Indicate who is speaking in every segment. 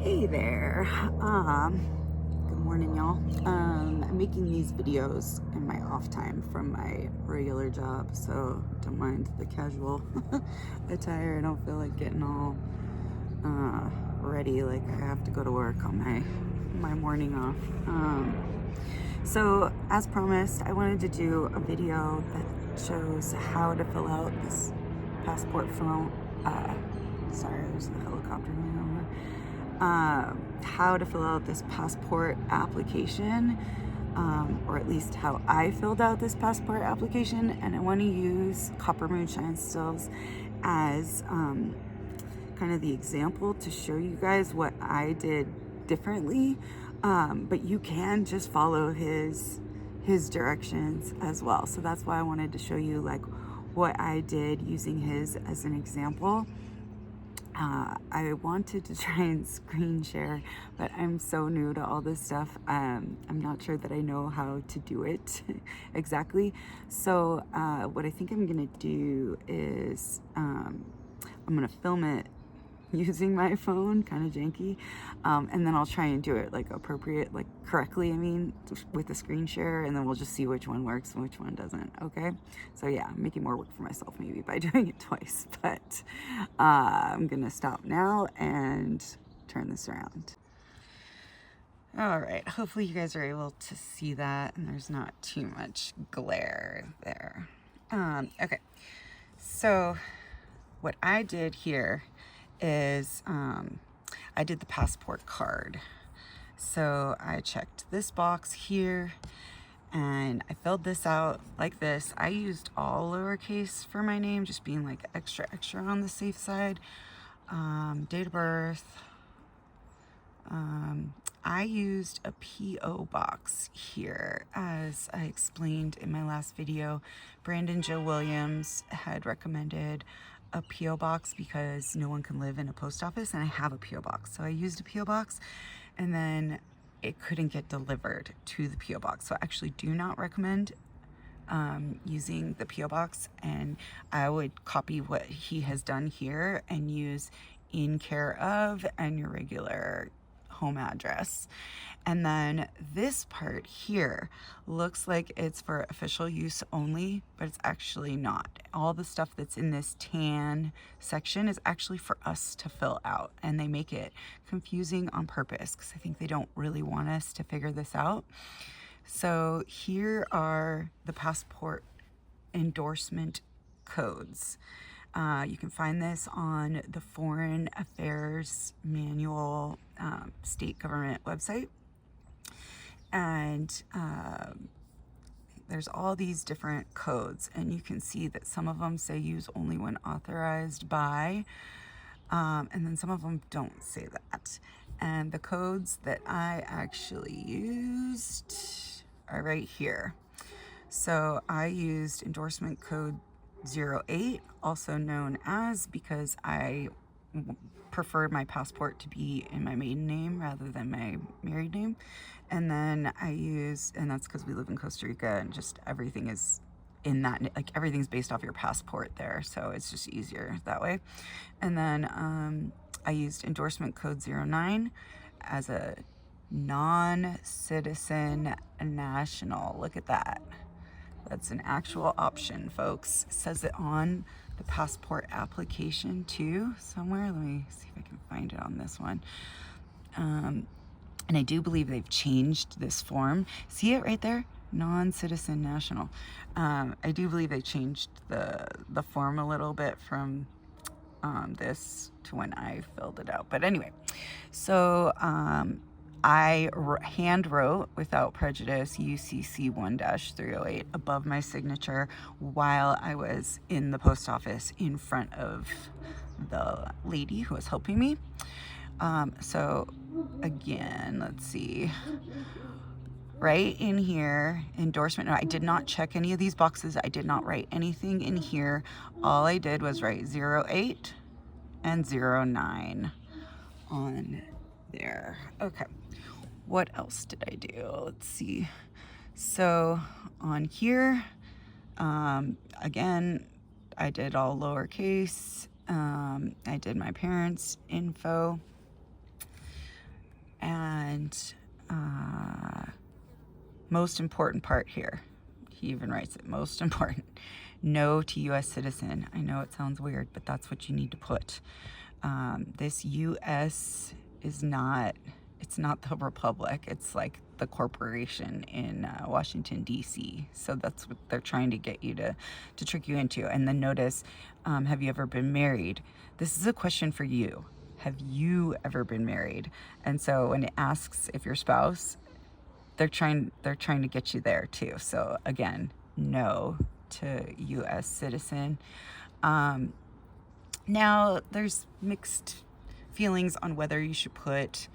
Speaker 1: Hey there. Good morning, y'all. I'm making these videos in my off time from my regular job, so don't mind the casual attire. I don't feel like getting all ready like I have to go to work on my morning off. So as promised, I wanted to do a video that shows how to fill out this passport form. Sorry, there's a helicopter going over. How to fill out this passport application, or at least how I filled out this passport application. And I want to use copper moonshine stills as kind of the example to show you guys what I did differently. But you can just follow his directions as well. So that's why I wanted to show you like what I did using his as an example. I wanted to try and screen share, but I'm so new to all this stuff. I'm not sure that I know how to do it exactly. So what I think I'm gonna do is I'm gonna film it using my phone, kind of janky, and then I'll try and do it like appropriate, like correctly, I mean, with the screen share, and then we'll just see which one works and which one doesn't. Okay, so yeah, I'm making more work for myself maybe by doing it twice, but I'm gonna stop now and turn this around. All right, hopefully you guys are able to see that and there's not too much glare there. Okay, so what I did here is I did the passport card. So I checked this box here and I filled this out like this. I used all lowercase for my name, just being like extra on the safe side. Date of birth. I used a P.O. box here. As I explained in my last video, Brandon Joe Williams had recommended a P.O. box because no one can live in a post office, and I have a P.O. box. So I used a P.O. box, and then it couldn't get delivered to the P.O. box. So I actually do not recommend using the P.O. box, and I would copy what he has done here and use in care of and your regular home address. And then this part here looks like it's for official use only, but it's actually not. All the stuff that's in this tan section is actually for us to fill out, and they make it confusing on purpose because I think they don't really want us to figure this out. So here are the passport endorsement codes. You can find this on the Foreign Affairs Manual state government website. And there's all these different codes, and you can see that some of them say use only when authorized by, and then some of them don't say that. And the codes that I actually used are right here. So I used endorsement code 08, also known as, because I prefer my passport to be in my maiden name rather than my married name. And then I use, and that's because we live in Costa Rica and just everything is in that, like everything's based off your passport there, so it's just easier that way. And then I used endorsement code 09 as a non-citizen national. Look at that. That's an actual option, folks. It says it on the passport application too, somewhere. Let me see if I can find it on this one. And I do believe they've changed this form. See it right there? Non-citizen national. I do believe they changed the form a little bit from this to when I filled it out. But anyway, so I hand wrote without prejudice UCC 1-308 above my signature while I was in the post office in front of the lady who was helping me. So again, let's see. Right in here, endorsement. No, I did not check any of these boxes. I did not write anything in here. All I did was write 08 and 09 on there. Okay. What else did I do? Let's see. So on here, again, I did all lowercase. I did my parents' info. And most important part here, he even writes it, most important, no to U.S. citizen. I know it sounds weird, but that's what you need to put. This U.S. is not, it's not the republic. It's like the corporation in Washington, D.C. So that's what they're trying to get you to trick you into. And then notice, have you ever been married? This is a question for you. Have you ever been married? And so when it asks if your spouse, they're trying to get you there too. So again, no to U.S. citizen. Now there's mixed feelings on whether you should put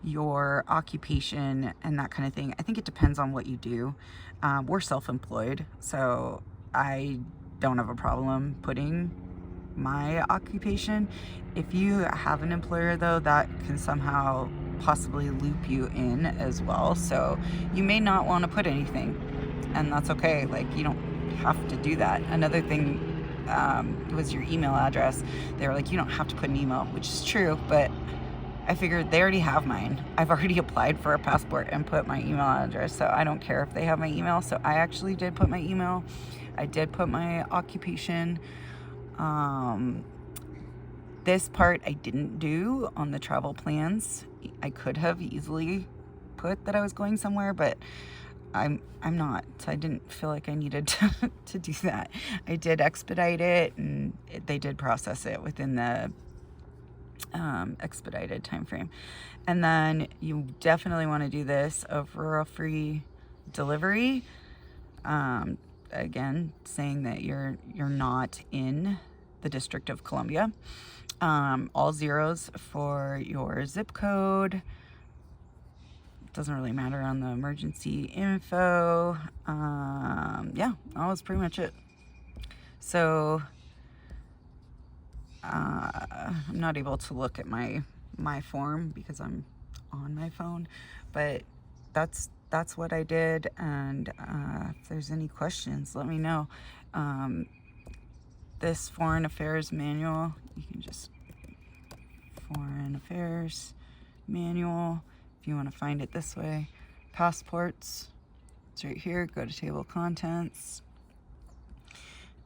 Speaker 1: your occupation and that kind of thing. I think it depends on what you do. We're self-employed, so I don't have a problem putting my occupation. If you have an employer though, that can somehow possibly loop you in as well. So you may not want to put anything, and that's okay. Like, you don't have to do that. Another thing was your email address. They were like, you don't have to put an email, which is true, but I figured they already have mine. I've already applied for a passport and put my email address, so I don't care if they have my email. So I actually did put my email. I did put my occupation. This part I didn't do on the travel plans. I could have easily put that I was going somewhere, but I'm not, so I didn't feel like I needed to do that. I did expedite it, and they did process it within the expedited time frame. And then you definitely want to do this of rural-free delivery. Again, saying that you're not in the District of Columbia. All zeros for your zip code. Doesn't really matter on the emergency info. Yeah, that was pretty much it. So I'm not able to look at my form because I'm on my phone, but that's what I did. And if there's any questions, let me know. This Foreign Affairs Manual, you can just Foreign Affairs Manual, if you want to find it this way. Passports, it's right here. Go to table of contents,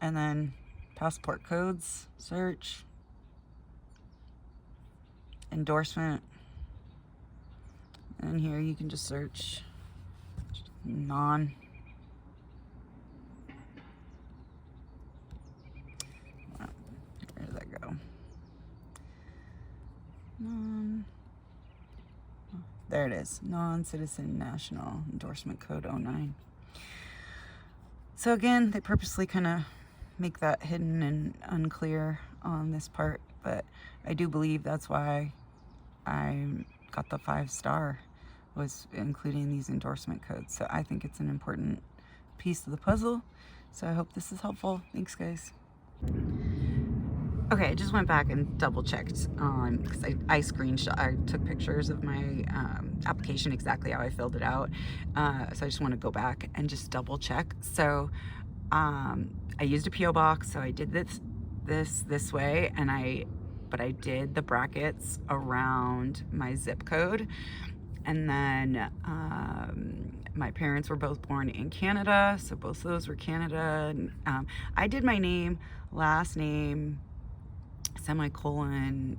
Speaker 1: and then passport codes, search, endorsement, and here you can just search non. Where did that go? There it is, non-citizen national endorsement code 09. So again, they purposely kind of make that hidden and unclear on this part, but I do believe that's why I got the 5-star, was including these endorsement codes. So I think it's an important piece of the puzzle. So I hope this is helpful. Thanks, guys. Okay, I just went back and double checked on, because I took pictures of my application exactly how I filled it out. So I just want to go back and just double check. So I used a PO box, so I did this way, but I did the brackets around my zip code. And then my parents were both born in Canada, so both of those were Canada. I did my name, last name, semicolon,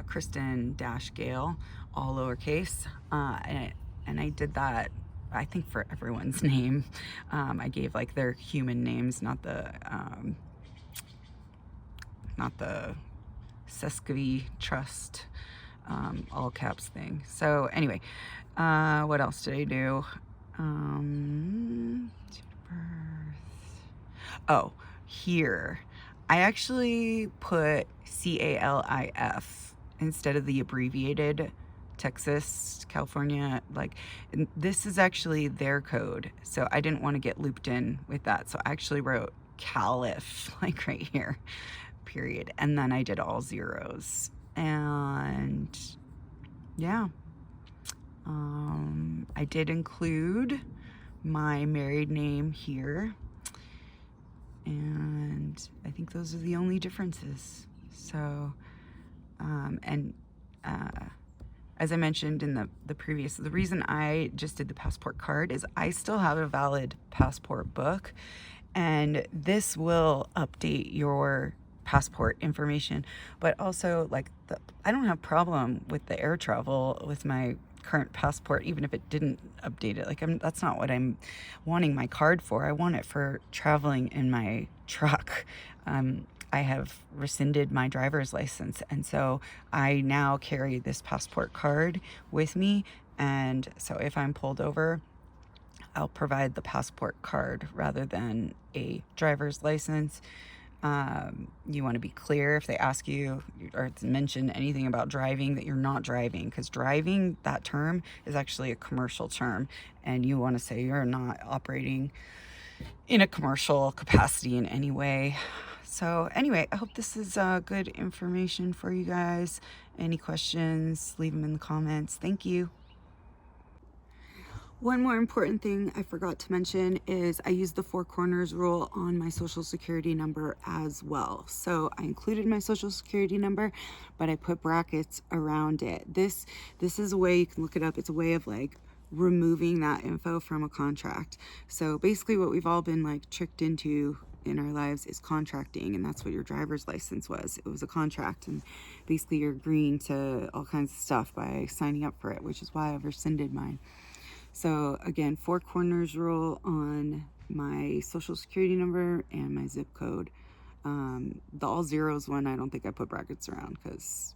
Speaker 1: Kristen Gale, all lowercase. And I did that, I think, for everyone's name. I gave like their human names, not the Sesquivi Trust all caps thing. So anyway, what else did I do? Oh, here I actually put CALIF instead of the abbreviated Texas, California. Like, this is actually their code, so I didn't want to get looped in with that, so I actually wrote CALIF like right here, period, and then I did all zeros. And yeah, I did include my married name here, and I think those are the only differences. So as I mentioned in the reason I just did the passport card is I still have a valid passport book, and this will update your passport information. But also, like, I don't have problem with the air travel with my current passport, even if it didn't update it. Like, that's not what I'm wanting my card for. I want it for traveling in my truck. I have rescinded my driver's license, and so I now carry this passport card with me. And so if I'm pulled over, I'll provide the passport card rather than a driver's license. You want to be clear if they ask you or mention anything about driving, that you're not driving, because driving, that term, is actually a commercial term, and you want to say you're not operating in a commercial capacity in any way. So anyway, I hope this is good information for you guys. Any questions, leave them in the comments. Thank you. One more important thing I forgot to mention is I use the 4 corners rule on my social security number as well. So I included my social security number, but I put brackets around it. This is a way, you can look it up, it's a way of like removing that info from a contract. So basically what we've all been like tricked into in our lives is contracting, and that's what your driver's license was. It was a contract, and basically you're agreeing to all kinds of stuff by signing up for it, which is why I've rescinded mine. So again, 4 corners rule on my social security number and my zip code. The all zeros one, I don't think I put brackets around because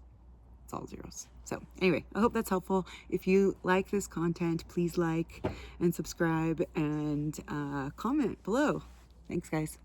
Speaker 1: it's all zeros. So anyway, I hope that's helpful. If you like this content, please like and subscribe and comment below. Thanks, guys.